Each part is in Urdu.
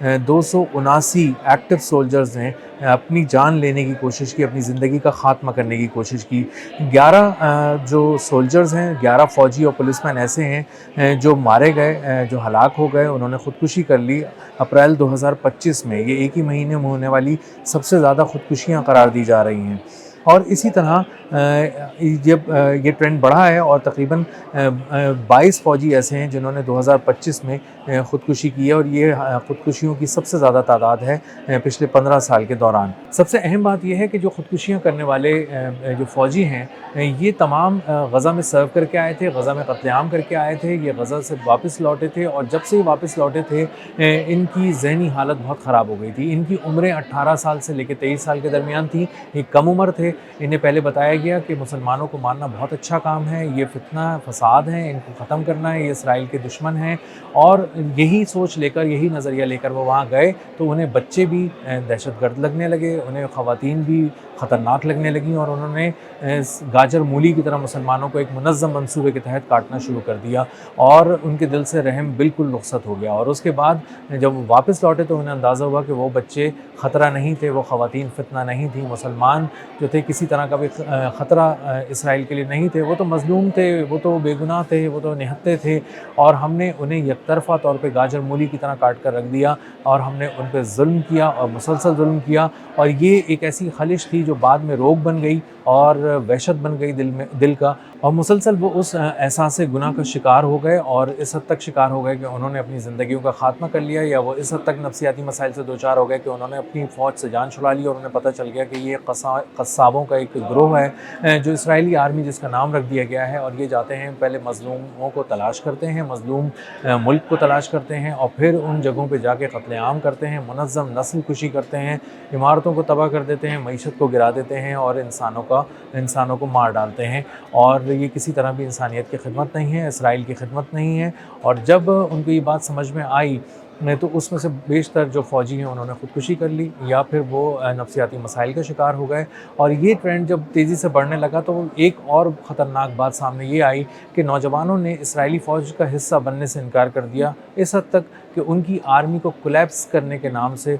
279 ایکٹیو سولجرز نے اپنی جان لینے کی کوشش کی، اپنی زندگی کا خاتمہ کرنے کی کوشش کی۔ 11 جو سولجرز ہیں، 11 فوجی اور پولیس مین ایسے ہیں جو مارے گئے، جو ہلاک ہو گئے، انہوں نے خودکشی کر لی اپریل 2025 میں۔ یہ ایک ہی مہینے میں ہونے والی سب سے زیادہ خودکشیاں قرار دی جا رہی ہیں۔ اور اسی طرح جب یہ ٹرینڈ بڑھا ہے اور تقریباً 22 فوجی ایسے ہیں جنہوں نے 2025 میں خودکشی کی ہے، اور یہ خودکشیوں کی سب سے زیادہ تعداد ہے پچھلے 15 سال کے دوران۔ سب سے اہم بات یہ ہے کہ جو خودکشیاں کرنے والے جو فوجی ہیں یہ تمام غزہ میں سرو کر کے آئے تھے، غزہ میں قتل عام کر کے آئے تھے، یہ غزہ سے واپس لوٹے تھے، اور جب سے یہ واپس لوٹے تھے ان کی ذہنی حالت بہت خراب ہو گئی تھی۔ ان کی عمریں 18 سال سے لے کے 23 سال کے درمیان تھیں، یہ کم عمر تھے۔ انہیں پہلے بتایا گیا کہ مسلمانوں کو مارنا بہت اچھا کام ہے، یہ فتنہ فساد ہیں، ان کو ختم کرنا ہے، یہ اسرائیل کے دشمن ہیں، اور یہی سوچ لے کر، یہی نظریہ لے کر وہ وہاں گئے تو انہیں بچے بھی دہشت گرد لگنے لگے، انہیں خواتین بھی خطرناک لگنے لگیں، اور انہوں نے گاجر مولی کی طرح مسلمانوں کو ایک منظم منصوبے کے تحت کاٹنا شروع کر دیا، اور ان کے دل سے رحم بالکل رخصت ہو گیا۔ اور اس کے بعد جب وہ واپس لوٹے تو انہیں اندازہ ہوا کہ وہ بچے خطرہ نہیں تھے، وہ خواتین فتنہ نہیں تھیں، مسلمان جو تھے کسی طرح کا بھی خطرہ اسرائیل کے لیے نہیں تھے، وہ تو مظلوم تھے، وہ تو بے گناہ تھے، وہ تو نہتے تھے، اور ہم نے انہیں یک طرفہ طور پہ گاجر مولی کی طرح کاٹ کر رکھ دیا، اور ہم نے ان پہ ظلم کیا اور مسلسل ظلم کیا، اور یہ ایک ایسی خلش تھی جو بعد میں روگ بن گئی اور وحشت بن گئی دل کا، اور مسلسل وہ اس احساس گناہ کا شکار ہو گئے، اور اس حد تک شکار ہو گئے کہ انہوں نے اپنی زندگیوں کا خاتمہ کر لیا، یا وہ اس حد تک نفسیاتی مسائل سے دوچار ہو گئے کہ انہوں نے اپنی فوج سے جان چھڑا لی، اور انہیں پتہ چل گیا کہ یہ قصابوں کا ایک گروہ ہے جو اسرائیلی آرمی جس کا نام رکھ دیا گیا ہے، اور یہ جاتے ہیں پہلے مظلوموں کو تلاش کرتے ہیں، مظلوم ملک کو تلاش کرتے ہیں، اور پھر ان جگہوں پہ جا کے قتل عام کرتے ہیں، منظم نسل کشی کرتے ہیں، عمارتوں کو تباہ کر دیتے ہیں، معیشت کو گرا دیتے ہیں، اور انسانوں کو مار ڈالتے ہیں، اور یہ کسی طرح بھی انسانیت کی خدمت نہیں ہے، اسرائیل کی خدمت نہیں ہے۔ اور جب ان کو یہ بات سمجھ میں آئی تو اس میں سے بیشتر جو فوجی ہیں انہوں نے خودکشی کر لی، یا پھر وہ نفسیاتی مسائل کا شکار ہو گئے۔ اور یہ ٹرینڈ جب تیزی سے بڑھنے لگا تو ایک اور خطرناک بات سامنے یہ آئی کہ نوجوانوں نے اسرائیلی فوج کا حصہ بننے سے انکار کر دیا، اس حد تک کہ ان کی آرمی کو کولیپس کرنے کے نام سے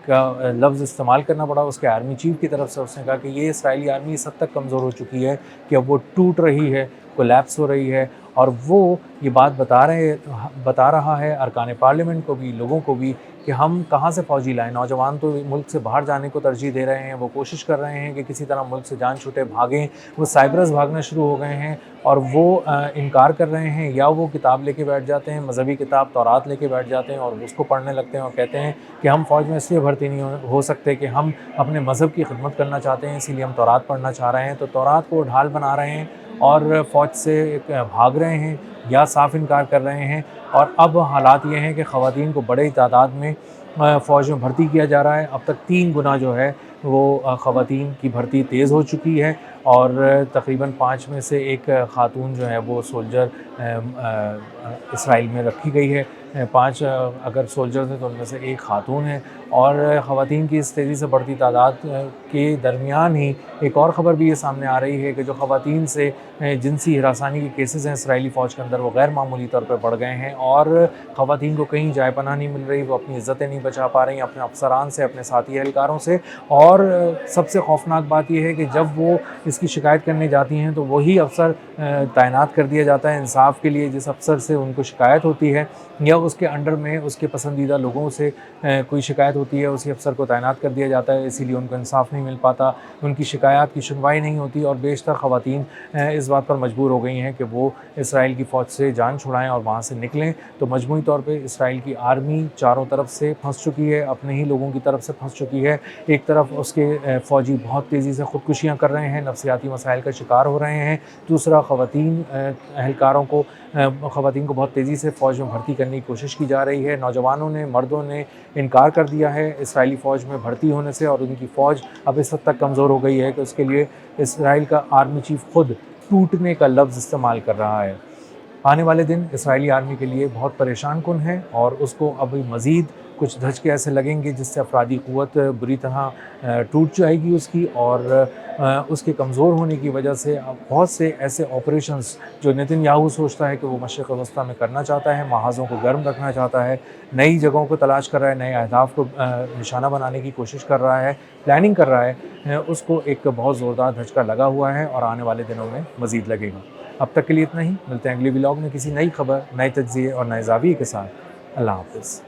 کا لفظ استعمال کرنا پڑا اس کے آرمی چیف کی طرف سے۔ اس نے کہا کہ یہ اسرائیلی آرمی اس حد تک کمزور ہو چکی ہے کہ اب وہ ٹوٹ رہی ہے، کولیپس ہو رہی ہے، اور وہ یہ بات بتا رہا ہے ارکان پارلیمنٹ کو بھی، لوگوں کو بھی، کہ ہم کہاں سے فوجی لائیں۔ نوجوان تو ملک سے باہر جانے کو ترجیح دے رہے ہیں، وہ کوشش کر رہے ہیں کہ کسی طرح ملک سے جان چھوٹے بھاگیں، وہ سائبرس بھاگنا شروع ہو گئے ہیں، اور وہ انکار کر رہے ہیں، یا وہ کتاب لے کے بیٹھ جاتے ہیں، مذہبی کتاب تورات لے کے بیٹھ جاتے ہیں اور اس کو پڑھنے لگتے ہیں، اور کہتے ہیں کہ ہم فوج میں اس لیے بھرتی نہیں ہو سکتے کہ ہم اپنے مذہب کی خدمت کرنا چاہتے ہیں، اسی لیے ہم تورات پڑھنا چاہ رہے ہیں۔ تو تورات کو ڈھال بنا رہے ہیں اور فوج سے بھاگ رہے ہیں یا صاف انکار کر رہے ہیں۔ اور اب حالات یہ ہیں کہ خواتین کو بڑی تعداد میں فوج میں بھرتی کیا جا رہا ہے۔ اب تک 3 گنا جو ہے وہ خواتین کی بھرتی تیز ہو چکی ہے، اور تقریباً 5 میں سے 1 خاتون جو ہے وہ سولجر اسرائیل میں رکھی گئی ہے۔ 5 اگر سولجرز ہیں تو ان میں سے 1 خاتون ہے، اور خواتین کی اس تیزی سے بڑھتی تعداد کے درمیان ہی ایک اور خبر بھی یہ سامنے آ رہی ہے کہ جو خواتین سے جنسی ہراسانی کے کیسز ہیں اسرائیلی فوج کے اندر وہ غیر معمولی طور پر بڑھ گئے ہیں، اور خواتین کو کہیں جائے پناہ نہیں مل رہی، وہ اپنی عزتیں نہیں بچا پا رہی اپنے افسران سے، اپنے ساتھی اہلکاروں سے۔ اور سب سے خوفناک بات یہ ہے کہ جب وہ اس کی شکایت کرنے جاتی ہیں تو وہی افسر تعینات کر دیا جاتا ہے انصاف کے لیے، جس افسر سے ان کو شکایت ہوتی ہے یا اس کے انڈر میں اس کے پسندیدہ لوگوں سے کوئی شکایت ہوتی ہے، اسی افسر کو تعینات کر دیا جاتا ہے، اسی لیے ان کو انصاف نہیں مل پاتا، ان کی شکایات کی سنوائی نہیں ہوتی، اور بیشتر خواتین اس بات پر مجبور ہو گئی ہیں کہ وہ اسرائیل کی فوج سے جان چھڑائیں اور وہاں سے نکلیں۔ تو مجموعی طور پہ اسرائیل کی آرمی چاروں طرف سے پھنس چکی ہے، اپنے ہی لوگوں کی طرف سے پھنس چکی ہے۔ ایک طرف اس کے فوجی بہت تیزی سے خودکشیاں کر رہے ہیں، نفسیاتی مسائل کا شکار ہو رہے ہیں، دوسرا خواتین کو بہت تیزی سے فوج میں بھرتی کرنے کی کوشش کی جا رہی ہے۔ نوجوانوں نے، مردوں نے انکار کر دیا ہے اسرائیلی فوج میں بھرتی ہونے سے، اور ان کی فوج اب اس حد تک کمزور ہو گئی ہے کہ اس کے لیے اسرائیل کا آرمی چیف خود ٹوٹنے کا لفظ استعمال کر رہا ہے۔ آنے والے دن اسرائیلی آرمی کے لیے بہت پریشان کن ہیں، اور اس کو ابھی مزید کچھ دھچکے ایسے لگیں گے جس سے افرادی قوت بری طرح ٹوٹ جائے گی اس کی، اور اس کے کمزور ہونے کی وجہ سے بہت سے ایسے آپریشنز جو نتن یاہو سوچتا ہے کہ وہ مشرق وسطیٰ میں کرنا چاہتا ہے، محاذوں کو گرم رکھنا چاہتا ہے، نئی جگہوں کو تلاش کر رہا ہے، نئے اہداف کو نشانہ بنانے کی کوشش کر رہا ہے، پلاننگ کر رہا ہے، اس کو ایک بہت زوردار دھچکا لگا ہوا ہے اور آنے والے دنوں میں مزید لگے گا۔ اب تک کے لیے اتنا ہی، ملتے ہیں اگلی ولاگ میں کسی نئی خبر، نئے تجزیے اور نئے زاویے کے ساتھ۔ اللہ حافظ۔